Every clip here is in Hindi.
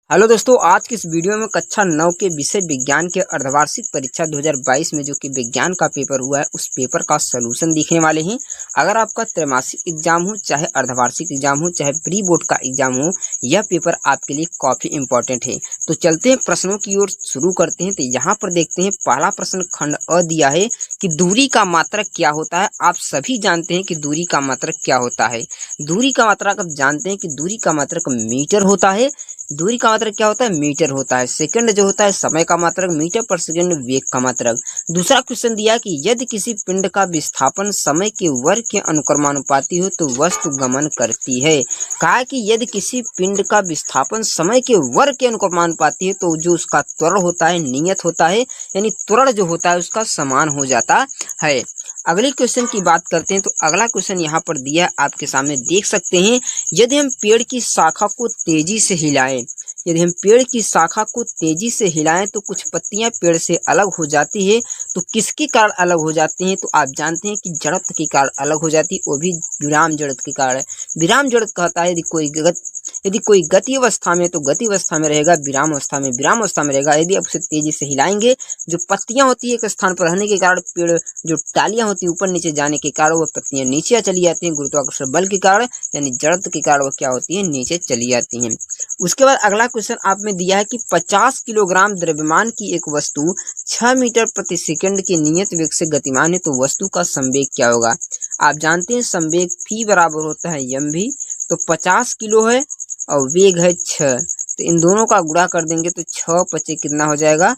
हेलो दोस्तों, आज की इस वीडियो में कक्षा 9 के विषय विज्ञान के अर्धवार्षिक परीक्षा 2022 में जो कि विज्ञान का पेपर हुआ है उस पेपर का सलूशन देखने वाले हैं। अगर आपका त्रैमासिक एग्जाम हो, चाहे अर्धवार्षिक एग्जाम हो, चाहे प्री बोर्ड का एग्जाम हो, यह पेपर आपके लिए काफ़ी इंपॉर्टेंट है। तो चलते हैं प्रश्नों की ओर, शुरू करते हैं। तो यहाँ पर देखते हैं, पहला प्रश्न खंड अ दिया है कि दूरी का मात्रक क्या होता है। आप सभी जानते हैं कि दूरी का मात्रक क्या होता है। दूरी का मात्रक आप जानते हैं कि दूरी का मात्रक मीटर होता है। दूरी का मात्रक क्या होता है? मीटर होता है। सेकंड जो होता है समय का मात्रक, मीटर पर सेकंड वेग का मात्रक। दूसरा क्वेश्चन दिया कि यदि किसी पिंड का विस्थापन समय के वर्ग के अनुक्रमानुपाती हो तो वस्तु गमन करती है। कहा कि यदि किसी पिंड का विस्थापन समय के वर्ग के अनुक्रमानुपाती है तो जो उसका त्वरण होता है नियत होता है, यानी त्वरण जो होता है उसका समान हो जाता है। अगले क्वेश्चन की बात करते हैं। तो अगला क्वेश्चन यहाँ पर दिया है, आपके सामने देख सकते हैं। यदि हम पेड़ की शाखा को तेजी से हिलाएं, यदि हम पेड़ की शाखा को तेजी से हिलाएं तो कुछ पत्तियां पेड़ से अलग हो जाती है। तो किसके कारण अलग हो जाती हैं? तो आप जानते हैं कि जड़त्व के कारण अलग हो जाती है, वो भी विराम जड़त्व के कारण। विराम जड़त्व कहता है यदि कोई गति अवस्था में तो गति अवस्था में रहेगा, विराम अवस्था में विराम अवस्था में रहेगा। यदि आप उसे तेजी से हिलाएंगे, जो पत्तियां होती है एक स्थान पर रहने के कारण, पेड़ जो डालियां होती है ऊपर नीचे जाने के कारण वह पत्तियां नीचे चली जाती हैं। गुरुत्वाकर्षण बल के कारण यानी जड़त्व के कारण वह क्या होती है? नीचे चली जाती हैं। उसके बाद अगला क्वेश्चन आप में दिया है कि 50 किलोग्राम द्रव्यमान की एक वस्तु 6 मीटर प्रति सेकंड के नियत वेग से गतिमान है तो वस्तु का संवेग क्या होगा। आप जानते हैं संवेग फी बराबर होता है एम भी। तो 50 किलो है और वेग है 6, तो इन दोनों का गुणा कर देंगे तो 6 पचे कितना हो जाएगा?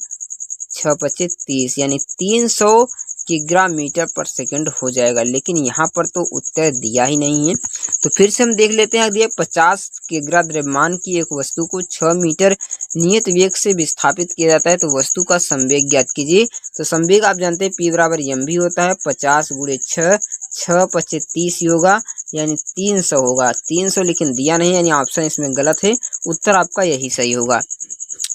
6 पचे 30, यानी 300 किग्रा मीटर पर सेकंड हो जाएगा। लेकिन यहाँ पर तो उत्तर दिया ही नहीं है। तो फिर से हम देख लेते हैं। दिया 50 किग्रा द्रव्यमान की एक वस्तु को 6 मीटर नियत वेग से विस्थापित किया जाता है तो वस्तु का संवेग ज्ञात कीजिए। तो संवेग आप जानते हैं P बराबर एम भी होता है। 50 गुणे 6, 6 पचे 30 होगा, यानी 300 होगा। 300 लेकिन दिया नहीं, यानी ऑप्शन इसमें गलत है। उत्तर आपका यही सही होगा।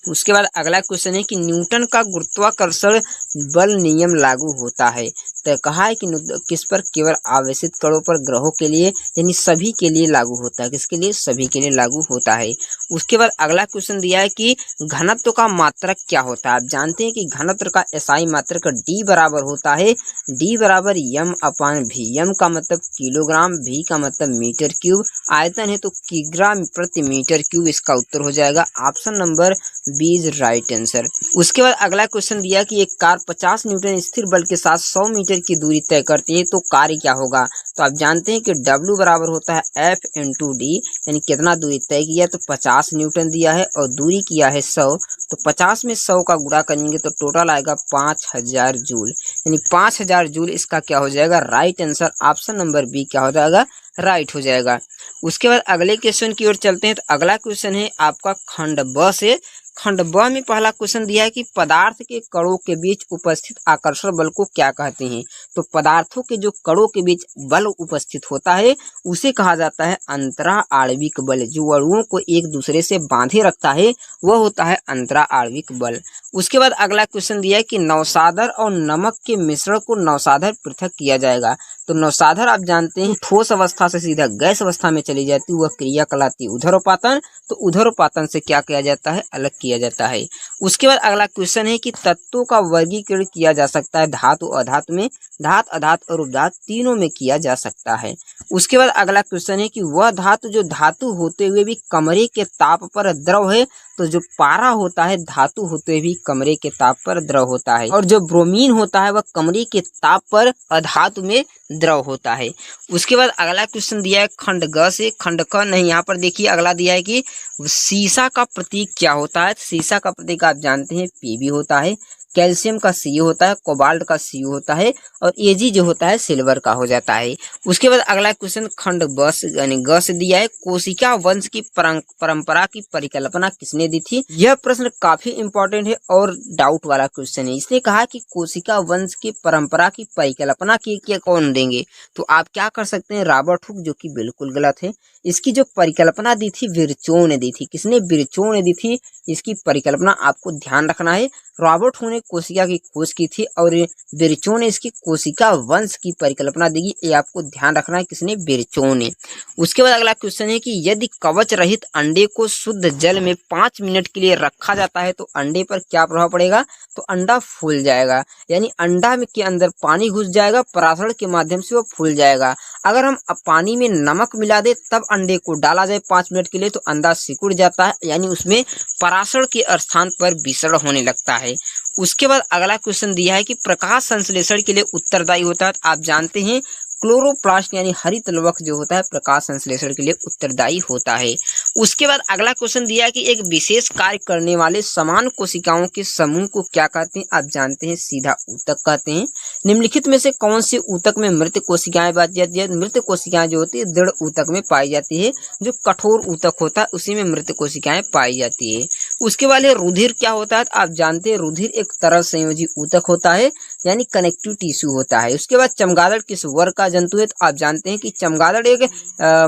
उसके बाद अगला क्वेश्चन है कि न्यूटन का गुरुत्वाकर्षण बल नियम लागू होता है। तो कहा है कि किस पर? केवल आवेशित कणों पर, ग्रहों के लिए, यानी सभी के लिए लागू होता है। किसके लिए? सभी के लिए लागू होता है। उसके बाद अगला क्वेश्चन दिया है कि घनत्व का मात्रक क्या होता है। आप जानते हैं कि घनत्व का एसआई मात्रक डी बराबर होता है डी बराबर एम अपान भी। एम का मतलब किलोग्राम, भी का मतलब मीटर क्यूब, आयतन है तो किग्रा प्रति मीटर क्यूब। इसका उत्तर हो जाएगा option number B is right answer. उसके बाद अगला क्वेश्चन दिया कि एक कार 50 न्यूटन स्थिर बल के साथ 100 मीटर की दूरी तय करती है तो कार्य क्या होगा। तो आप जानते हैं कि W बराबर होता है F इंटू डी, यानी कितना दूरी तय किया तो 50 न्यूटन दिया है और दूरी किया है 100, तो 50 में 100 का गुणा करेंगे तो टोटल आएगा 5000 जूल, यानी 5000 जूल। इसका क्या हो जाएगा? Right answer. Option number B क्या हो जाएगा? राइट हो जाएगा। उसके बाद अगले क्वेश्चन की ओर चलते हैं। तो अगला क्वेश्चन है आपका खंड ब से। खंड ब में पहला क्वेश्चन दिया है कि पदार्थ के कणों के बीच उपस्थित आकर्षण बल को क्या कहते हैं। तो पदार्थों के जो कणों के बीच बल उपस्थित होता है उसे कहा जाता है अंतरा आणविक बल। जो अणुओं को एक दूसरे से बांधे रखता है वह होता है अंतरा आणविक बल। उसके बाद अगला क्वेश्चन दिया है कि नौसाधर और नमक के मिश्रण को नौसाधर पृथक किया जाएगा। तो नौसाधर आप जानते हैं ठोस अवस्था से सीधा गैस अवस्था में चली जाती, वह क्रिया कहलाती उधरोपातन। तो उधरोपातन से क्या किया जाता है? अलग किया जाता है। उसके बाद अगला क्वेश्चन है कि तत्वों का वर्गीकरण किया जा सकता है धातु अधातु में, धात अधात और उपधात तीनों में किया जा सकता है। उसके बाद अगला क्वेश्चन है कि वह धातु जो धातु होते हुए भी कमरे के ताप पर द्रव है। तो जो पारा होता है धातु होते हुए भी कमरे के ताप पर द्रव होता है, और जो ब्रोमीन होता है वह कमरे के ताप पर अधातु में द्रव होता है। उसके बाद अगला क्वेश्चन दिया है खंड ग से। खंड क नहीं, यहाँ पर देखिए अगला दिया है कि सीसा का प्रतीक क्या होता है। सीसा का प्रतीक आप जानते हैं Pb होता है, कैल्शियम का Cu होता है, कोबाल्ट का Cu होता है, और Ag जो होता है सिल्वर का हो जाता है। उसके बाद अगला क्वेश्चन खंड ब यानी ग से दिया है कोशिका वंश की परंपरा की परिकल्पना किसने दी थी। यह प्रश्न काफी इंपॉर्टेंट है और डाउट वाला क्वेश्चन है। इसने कहा कि कोशिका वंश की परंपरा की परिकल्पना की कौन देंगे। तो आप क्या कर सकते हैं? रॉबर्ट हुक, जो कि बिल्कुल गलत है। इसकी जो परिकल्पना दी थी विर्चों ने दी थी। किसने? विर्चों ने दी थी। इसकी परिकल्पना आपको ध्यान रखना है। रॉबर्ट हुक ने कोशिका की खोज की थी और विरचो ने इसकी कोशिका वंश की परिकल्पना दी। ये आपको ध्यान रखना है, किसने? विरचो ने। उसके बाद अगला क्वेश्चन है कि यदि कवच रहित अंडे को शुद्ध जल में 5 मिनट के लिए रखा जाता है तो अंडे पर क्या प्रभाव पड़ेगा? तो अंडा फूल जाएगा, यानी अंडा में के अंदर पानी घुस जाएगा, परासरण के माध्यम से वो फूल जाएगा। अगर हम पानी में नमक मिला दे तब अंडे को डाला जाए 5 मिनट के लिए तो अंडा सिकुड़ जाता है, यानी उसमें परासरण के स्थान पर विसरण होने लगता है। उसके बाद अगला क्वेश्चन दिया है कि प्रकाश संश्लेषण के लिए उत्तरदायी होता है। आप जानते हैं क्लोरोप्लास्ट यानी हरित लवक जो होता है प्रकाश संश्लेषण के लिए उत्तरदायी होता है। उसके बाद अगला क्वेश्चन दिया है कि एक विशेष कार्य करने वाले समान कोशिकाओं के समूह को क्या कहते हैं? आप जानते हैं सीधा ऊतक कहते हैं। निम्नलिखित में से कौन से ऊतक में मृत कोशिकाएं पाई जाती है? मृत कोशिकाएं जो होती है दृढ़ ऊतक में पाई जाती है, जो कठोर ऊतक होता है उसी में मृत कोशिकाएं पाई जाती है। उसके बाद रुधिर क्या होता है? आप जानते हैं रुधिर एक तरल संयोजी ऊतक होता है, यानी कनेक्टिव टिश्यू होता है। उसके बाद चमगादड़ किस वर्ग का जंतु है? तो आप जानते हैं कि चमगादड़ एक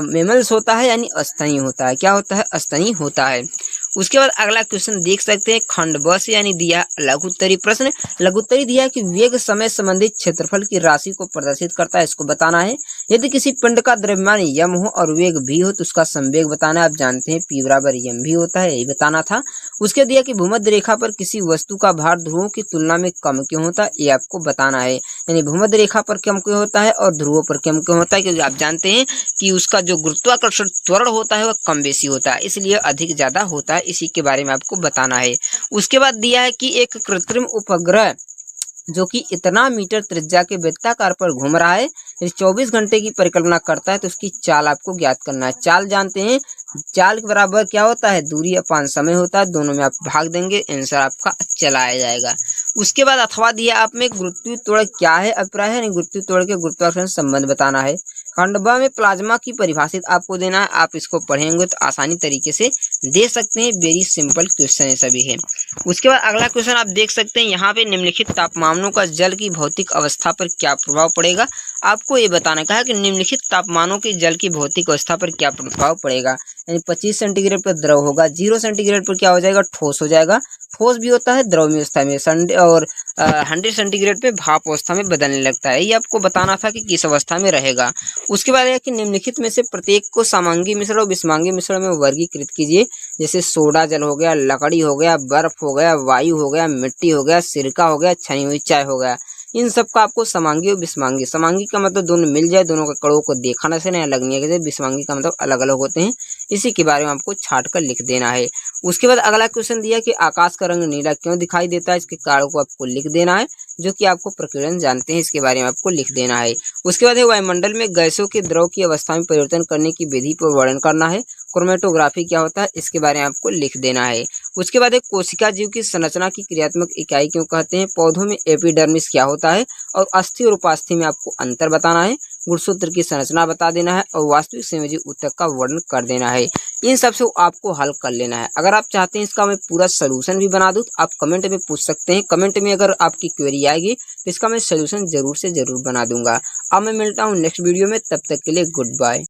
मेमल्स होता है, यानी स्तनी होता है। क्या होता है? स्तनी होता है। उसके बाद अगला क्वेश्चन देख सकते हैं खंड ब से, यानी दिया लघुत्तरी प्रश्न। लघुत्तरी दिया कि वेग समय संबंधित क्षेत्रफल की राशि को प्रदर्शित करता है, इसको बताना है। यदि किसी पिंड का द्रव्यमान यम हो और वेग भी हो तो उसका संवेग बताना है। आप जानते हैं P बराबर यम भी होता है, यही बताना था। उसके दिया कि भूमध्य रेखा पर किसी वस्तु का भार ध्रुवों की तुलना में कम क्यों होता है, ये आपको बताना है। यानी भूमध्य रेखा पर कम क्यों होता है और ध्रुवों पर कम क्यों होता है? क्योंकि आप जानते हैं कि उसका जो गुरुत्वाकर्षण त्वरण होता है वह कम बेसी होता है, इसलिए अधिक ज्यादा होता है। इसी के बारे में आपको बताना है। उसके बाद दिया है कि एक कृत्रिम उपग्रह जो कि इतना मीटर त्रिज्या के वृत्ताकार पर घूम रहा है, 24 घंटे की परिकल्पना करता है, तो उसकी चाल आपको ज्ञात करना है। चाल जानते हैं, चाल के बराबर क्या होता है? दूरी अपान समय होता है। दोनों में आप भाग देंगे, आंसर आपका चलाया जाएगा। उसके बाद अथवा दिया आप में गुरुत्वीय त्वरण क्या है? अभिप्राय है, गुरुत्वीय त्वरण के गुरुत्वाकर्षण संबंध बताना है। खंड ब में प्लाज्मा की परिभाषित आपको देना है। आप इसको पढ़ेंगे तो आसानी तरीके से दे सकते हैं। वेरी सिंपल क्वेश्चन है सभी है। उसके बाद अगला क्वेश्चन आप देख सकते हैं यहाँ पे निम्नलिखित तापमानों का जल की भौतिक अवस्था पर क्या प्रभाव पड़ेगा? आपको ये बताना कहा कि निम्नलिखित तापमानों के जल की भौतिक अवस्था पर क्या प्रभाव पड़ेगा। यानी 25 सेंटीग्रेड पर द्रव होगा, 0 सेंटीग्रेड पर क्या हो जाएगा? ठोस हो जाएगा। ठोस भी होता है द्रव अवस्था में, और 100 सेंटीग्रेड पे भाप अवस्था में बदलने लगता है। ये आपको बताना था कि किस अवस्था में रहेगा। उसके बाद है कि निम्नलिखित में से प्रत्येक को समांगी मिश्रण और विषमांगी मिश्रण में वर्गीकृत कीजिए। जैसे सोडा जल हो गया, लकड़ी हो गया, बर्फ हो गया, वायु हो गया, मिट्टी हो गया, सिरका हो गया, छनी हुई चाय हो गया। इन सब का आपको समांगी और विषमांगी, समांगी का मतलब दोनों मिल जाए, दोनों के कणों को देखना से नहीं अलग नहीं है। विषमांगी का मतलब अलग अलग होते हैं। इसी के बारे में आपको छाट कर लिख देना है। उसके बाद अगला क्वेश्चन दिया कि आकाश का रंग नीला क्यों दिखाई देता है? इसके कारण को आपको लिख देना है, जो कि आपको प्रकीर्णन जानते हैं, इसके बारे में आपको लिख देना है। उसके बाद वायुमंडल में गैसों के द्रव की अवस्था में परिवर्तन करने की विधि पर वर्णन करना है। क्रोमेटोग्राफी क्या होता है? इसके बारे में आपको लिख देना है। उसके बाद एक कोशिका जीव की संरचना की क्रियात्मक इकाई क्यों कहते हैं? पौधों में एपिडर्मिस क्या होता है? और अस्थि और उपास्थि में आपको अंतर बताना है। गुणसूत्र की संरचना बता देना है और वास्तविक संयोजी ऊतक का वर्णन कर देना है। इन सब से आपको हल कर लेना है। अगर आप चाहते हैं इसका मैं पूरा सोल्यूशन भी बना दूं तो आप कमेंट में पूछ सकते हैं। कमेंट में अगर आपकी क्वेरी आएगी तो इसका मैं सोल्यूशन जरूर से जरूर बना दूंगा। अब मैं मिलता हूं नेक्स्ट वीडियो में, तब तक के लिए गुड बाय।